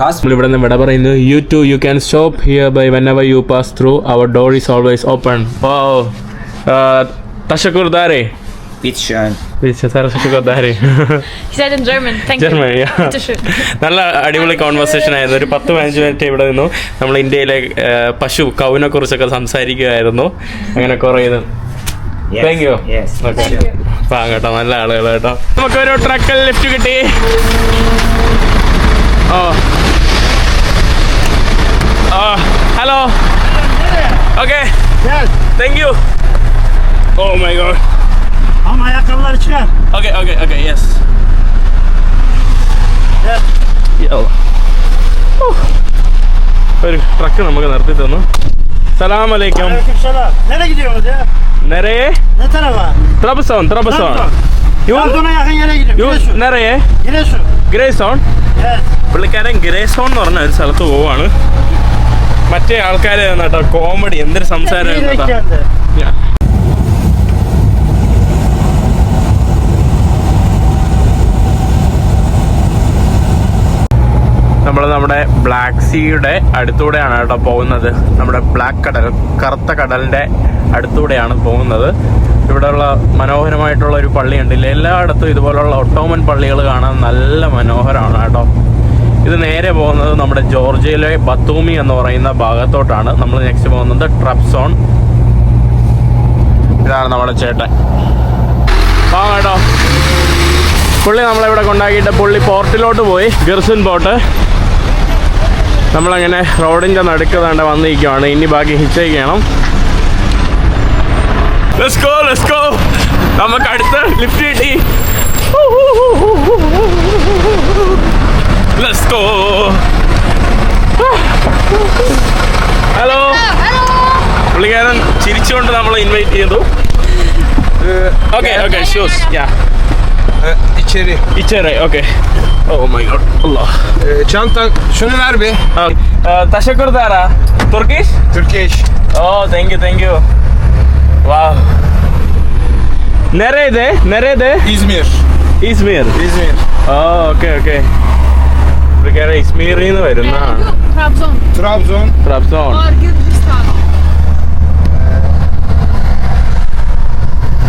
S9: Kas
S1: നമ്മളിവിടെ നിന്ന് വിട പറയുന്നു. You too, you can stop here by whenever you pass through. Our door is always open. Wow. Teşekkür ederim.
S9: Bitte schön.
S1: Teşekkür ederim.
S3: He said in German. Thank you.
S1: German, yeah.
S3: Bitteschön.
S1: നല്ല അടിപൊളി conversation ആയിരുന്നു. ഒരു 10-15 minute ഇവിടെ നിന്നു. നമ്മൾ ഇന്ത്യയിലെ കൗവിനെ കുറിച്ചൊക്കെ സംസാരിക്കുകയായിരുന്നു. അങ്ങനെ കുറേ ഇത്. Thank you. ഓക്കെ കേട്ടോ, നല്ല ആളുകൾ കേട്ടോ. നമുക്കൊരു ട്രക്കൽ ലിഫ്റ്റ് കിട്ടി. Hello. Okay thank you. Oh my god.
S4: Ama ayakkabıları çıkar.
S1: Okay, yes. ഒരു ട്രക്ക് നമുക്ക് നിർത്തി തന്നു. സലാം അലൈക്കും.
S4: Aleykümselam. Nereye gidiyorsunuz ya?
S1: Nereye?
S4: Ne tarafa?
S1: Trabzon.
S4: Trabzon'a yakın yere gidiyorum.
S1: Nereye?
S4: Giresun.
S1: Grayson.
S4: Evet.
S1: പുള്ളിക്കാരൻ ഗ്രേസോൺ എന്ന് പറഞ്ഞ ഒരു സ്ഥലത്ത് പോവാണ്. മറ്റേ ആൾക്കാർ കേട്ടോ കോമഡി എന്തൊരു സംസാരം. നമ്മൾ നമ്മുടെ ബ്ലാക്ക് സീയുടെ അടുത്തൂടെയാണ് കേട്ടോ പോകുന്നത്. നമ്മുടെ ബ്ലാക്ക് കടൽ, കറുത്ത കടലിൻ്റെ അടുത്തൂടെയാണ് പോകുന്നത്. ഇവിടെയുള്ള മനോഹരമായിട്ടുള്ള ഒരു പള്ളി ഉണ്ടല്ലേ, എല്ലായിടത്തും ഇതുപോലുള്ള ഒട്ടോമൻ പള്ളികൾ കാണാൻ നല്ല മനോഹരമാണ് കേട്ടോ. ഇത് നേരെ പോകുന്നത് നമ്മുടെ ജോർജിയയിലെ ബത്തൂമി എന്ന് പറയുന്ന ഭാഗത്തോട്ടാണ്. നമ്മൾ നെക്സ്റ്റ് പോകുന്നത് ട്രബ്സോൺ. ഇതാണ് നമ്മുടെ ചേട്ടൻ. കേട്ടോ പുള്ളി നമ്മളെവിടെ കൊണ്ടാക്കിയിട്ട് പുള്ളി പോർട്ടിലോട്ട് പോയി, ഗിർസുൻ പോർട്ട്. നമ്മളങ്ങനെ റോഡിൻ്റെ നടുക്ക് താണ്ട വന്നിരിക്കുവാണ്. ഇനി ബാക്കി ഹിച്ചേക്ക് ചെയ്യണം. Let's go. നമുക്ക് അടുത്ത് ലിഫ്റ്റ് കിട്ടി. Let's go. ഹലോ. പുള്ളിക്കാരൻ ചിരിച്ചുകൊണ്ട് നമ്മളെ ഇൻവൈറ്റ് ചെയ്തു. Okay shoes. İçeri. Okay. Oh my god. Allah.
S7: Çanta şunu ver bir.
S1: Teşekkür ederim. Turkish? Oh, thank you. Wow. Nerede? İzmir. Oh, okay. Buraya İzmir'in നിന്ന് വരുന്ന.
S7: Trabzon.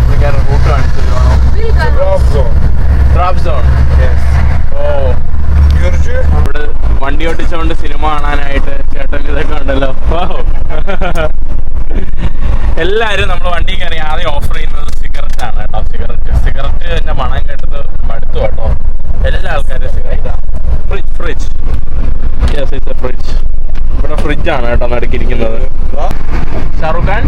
S1: Buraya root കാണിച്ചു. Trabzon. Yes. Oh. ഇവിടെ വണ്ടി ഓടിച്ചോണ്ട് cinema കാണാനായിട്ട് ചേട്ടൻ ഇതൊക്കെ ഉണ്ടല്ലോ. എല്ലാവരും നമ്മൾ വണ്ടി കയറി ആദ്യം ഓഫർ ചെയ്യുന്നത് സിഗരറ്റ് ആണ് കേട്ടോ. സിഗരറ്റിന്റെ മണം കേട്ടത് മടുത്തു കേട്ടോ. എല്ലാ ആൾക്കാരും സിഗരറ്റാണ്. Fridge. Yes, it's a fridge. ഇവിടെ ഫ്രിഡ്ജാണ് കേട്ടോ നടുക്കിരിക്കുന്നത്. Shahrukh Khan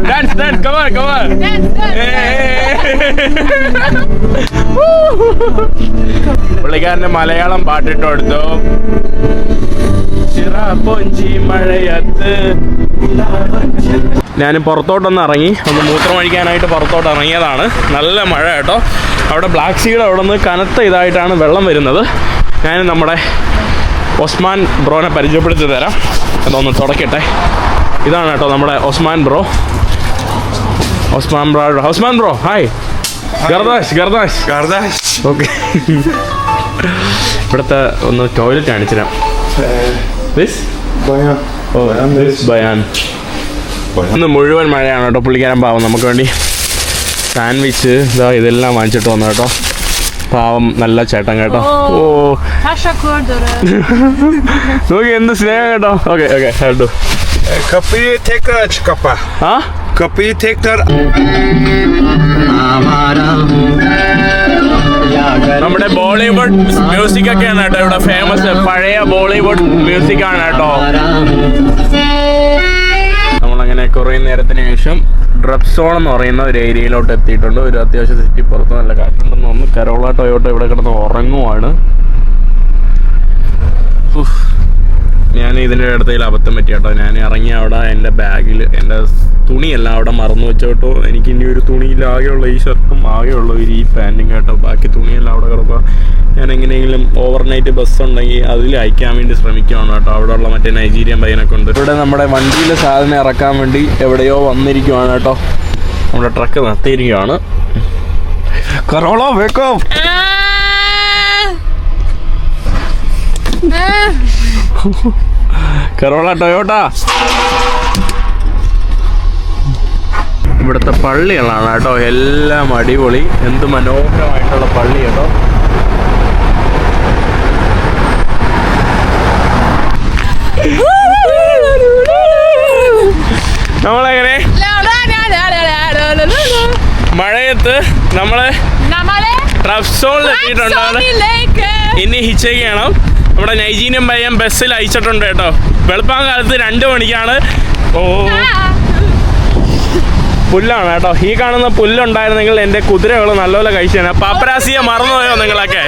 S1: Dance, come on. പുള്ളിക്കാരന് മലയാളം പാട്ടിട്ട് കൊടുത്തു. ഞാൻ പുറത്തോട്ടൊന്ന് ഇറങ്ങി, ഒന്ന് മൂത്രം ഒഴിക്കാനായിട്ട് പുറത്തോട്ട് ഇറങ്ങിയതാണ്. നല്ല മഴ കേട്ടോ. അവിടെ ബ്ലാക്ക് സീയുടെ അവിടെ നിന്ന് കനത്ത ഇതായിട്ടാണ് വെള്ളം വരുന്നത്. ഞാൻ നമ്മുടെ ഒസ്മാൻ ബ്രോനെ പരിചയപ്പെടുത്തി തരാം. അതൊന്ന് തുടക്കട്ടെ. ഇതാണ് കേട്ടോ നമ്മുടെ Osman bro. Osman bro hi. ഗർദാഷ്. ഓക്കെ. ഇവിടുത്തെ ഒന്ന് ടോയ്ലറ്റ് കാണിച്ചു തരാം. ബയാൻ. ഇന്ന് മുഴുവൻ മഴയാണ് കേട്ടോ. പുള്ളിക്കാരൻ പാവം നമുക്ക് വേണ്ടി സാൻഡ്വിച്ച് ഇതെല്ലാം വാങ്ങിച്ചിട്ട് വന്നു കേട്ടോ. പാവം നല്ല ചേട്ടൻ കേട്ടോ. ഓ നോക്കി എന്ത് സ്നേഹം കേട്ടോ. Okay ഹെൽഡു.
S7: Kapıyı tekrar aç kapa.
S1: Ha?
S7: Kapıyı tekrar.
S1: നമ്മുടെ ബോളിവുഡ് മ്യൂസിക് ഒക്കെയാണ് കേട്ടോ ഇവിടെ ഫേമസ്. പഴയ ബോളിവുഡ് മ്യൂസിക് ആണ് കേട്ടോ. നമ്മളങ്ങനെ കുറേ നേരത്തിന് ശേഷം ട്രബ്സോൺ എന്ന് പറയുന്ന ഒരു ഏരിയയിലോട്ട് എത്തിയിട്ടുണ്ട്. ഒരു അത്യാവശ്യം സിറ്റി പുറത്ത് നല്ല കാറ്റുണ്ടെന്ന് തോന്നുന്നു. കരോള ടൊയോട്ടോ ഇവിടെ കിടന്ന് ഉറങ്ങുവാണ്. ഞാൻ ഇതിൻ്റെ അടുത്തതിൽ അബദ്ധം പറ്റി കേട്ടോ. ഞാൻ ഇറങ്ങി അവിടെ എൻ്റെ ബാഗിൽ എൻ്റെ തുണിയെല്ലാം അവിടെ മറന്നു വെച്ചു കേട്ടോ. എനിക്ക് ഇനി ഒരു തുണിയിൽ ആകെയുള്ള ഈ ഷർട്ടും ആകെയുള്ള ഒരു ഈ പാൻറ്റും കേട്ടോ. ബാക്കി തുണിയെല്ലാം അവിടെ കിടക്കുക. ഞാൻ എങ്ങനെയെങ്കിലും ഓവർനൈറ്റ് ബസ് ഉണ്ടെങ്കിൽ അതിൽ അയക്കാൻ വേണ്ടി ശ്രമിക്കുകയാണ് കേട്ടോ. അവിടെയുള്ള മറ്റേ നൈജീരിയൻ പയ്യനൊക്കെ ഉണ്ട്. ഇവിടെ നമ്മുടെ വണ്ടിയിൽ സാധനം ഇറക്കാൻ വേണ്ടി എവിടെയോ വന്നിരിക്കുവാണ് കേട്ടോ. നമ്മുടെ ട്രക്ക് നിർത്തിയിരിക്കുകയാണ്. കറോള വേക്കോ കറോള ടൊയോട്ട. ഇവിടുത്തെ പള്ളികളാണ് കേട്ടോ എല്ലാം അടിപൊളി. എന്ത് മനോഹരമായിട്ടുള്ള പള്ളി കേട്ടോ. നമ്മളെങ്ങനെ മഴയത്ത് നമ്മള് ട്രഫ്സോണിൽ എത്തിയിട്ടുണ്ട്. ഇനി ഹിച്ചേക്ക് ചെയ്യണം. നമ്മുടെ നൈജീരിയൻ പയ്യൻ ബസ്സിൽ അയച്ചിട്ടുണ്ട് കേട്ടോ. വെളുപ്പാൻ കാലത്ത് 2 മണിക്കാണ്. ഓ പുല്ലാണ് കേട്ടോ. ഈ കാണുന്ന പുല്ലുണ്ടായിരുന്നെങ്കിൽ എൻ്റെ കുതിരകൾ നല്ലപോലെ കഴിച്ചേനെ. പാപ്പരാസിയെ മറന്നുപോയോ നിങ്ങളൊക്കെ?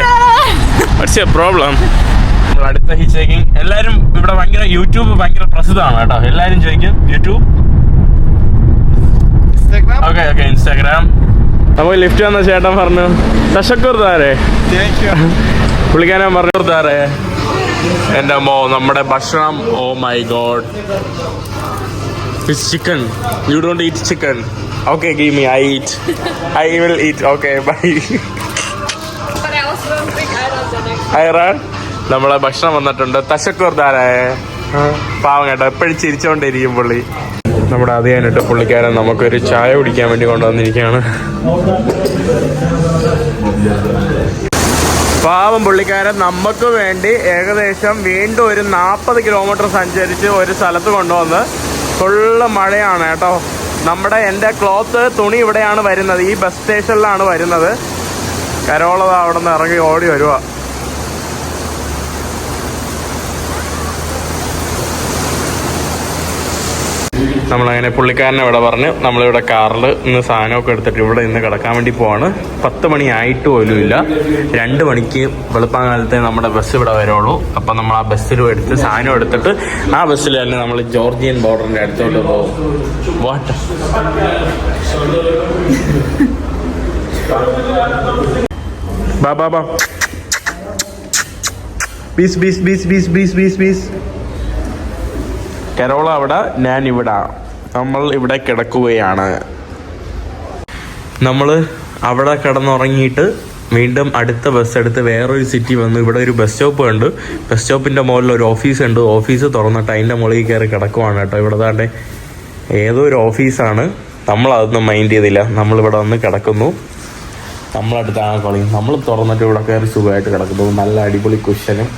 S1: പക്ഷേ പ്രോബ്ലം നമ്മൾ അടുത്ത ഹിച്ചേക്കിങ്. എല്ലാവരും ഇവിടെ ഭയങ്കര യൂട്യൂബ് ഭയങ്കര പ്രസിദ്ധമാണ് കേട്ടോ. എല്ലാവരും ചോദിക്കും യൂട്യൂബ്. Okay okay Instagram. നമുക്ക് ലിഫ്റ്റ് വന്ന ചേട്ടൻ പറഞ്ഞു തശക്കൂർ താരേ. പുള്ളിക്കാരൻ പറഞ്ഞു താരേ. എൻ്റെ അമ്മോ നമ്മുടെ ഭക്ഷണം. Oh my god. It's chicken. You don't eat chicken. Okay, give me. I eat. I will eat. Okay, bye.
S3: But I also don't think
S1: Iran. നമ്മളെ ഭക്ഷണം വന്നിട്ടുണ്ട്. തശക്കൂർ താരേ. പാവം കേട്ടോ. എപ്പോഴും ചിരിച്ചോണ്ടിരിക്കും പുള്ളി. നമ്മുടെ അതേനായിട്ട് പുള്ളിക്കാരൻ നമുക്കൊരു ചായ കുടിക്കാൻ വേണ്ടി കൊണ്ടുവന്നിരിക്കുകയാണ്. പാവം പുള്ളിക്കാരൻ നമുക്ക് വേണ്ടി ഏകദേശം വീണ്ടും ഒരു 40 കിലോമീറ്റർ സഞ്ചരിച്ച് ഒരു സ്ഥലത്ത് കൊണ്ടുവന്ന്. ഫുള്ള് മഴയാണ് കേട്ടോ. എൻ്റെ ക്ലോത്ത് തുണി ഇവിടെയാണ് വരുന്നത്. ഈ ബസ് സ്റ്റേഷനിലാണ് വരുന്നത്. കരോള അവിടെ നിന്ന് ഇറങ്ങി ഓടി വരുക. നമ്മളങ്ങനെ പുള്ളിക്കാരനെ ഇവിടെ പറഞ്ഞ് നമ്മളിവിടെ കാറിൽ ഇന്ന് സാധനമൊക്കെ എടുത്തിട്ട് ഇവിടെ ഇന്ന് കിടക്കാൻ വേണ്ടി പോവാണ്. 10 മണി ആയിട്ട് പോലും ഇല്ല. 2 മണിക്ക് വെളുപ്പാങ്കാലത്തെ നമ്മുടെ ബസ് ഇവിടെ വരുള്ളൂ. അപ്പം നമ്മൾ ആ ബസ്സിലും എടുത്ത് സാധനം എടുത്തിട്ട് ആ ബസ്സിൽ തന്നെ നമ്മൾ ജോർജിയൻ ബോർഡറിൻ്റെ അടുത്തോട്ട് പോകും. വാട്ട് ബാ ബാ ബാ peace peace peace peace peace peace peace. കരോള അവിടെ, ഞാൻ ഇവിടെ. നമ്മൾ ഇവിടെ കിടക്കുകയാണ്. നമ്മൾ അവിടെ കിടന്നുറങ്ങിയിട്ട് വീണ്ടും അടുത്ത ബസ് എടുത്ത് വേറൊരു സിറ്റി വന്നു. ഇവിടെ ഒരു ബസ് സ്റ്റോപ്പ് ഉണ്ട്. ബസ് സ്റ്റോപ്പിൻ്റെ മുകളിൽ ഒരു ഓഫീസ് ഉണ്ട്. ഓഫീസ് തുറന്നിട്ട് അതിൻ്റെ മുകളിൽ കയറി കിടക്കുവാണ് കേട്ടോ. ഇവിടെ താണ്ടെ ഏതോ ഒരു ഓഫീസാണ്. നമ്മളതൊന്നും മൈൻഡ് ചെയ്തില്ല. നമ്മളിവിടെ വന്ന് കിടക്കുന്നു. നമ്മളടുത്താണ് കളി. നമ്മൾ തുറന്നിട്ട് ഇവിടെ കയറി സുഖമായിട്ട് കിടക്കുന്നു. നല്ല അടിപൊളി കുഷനും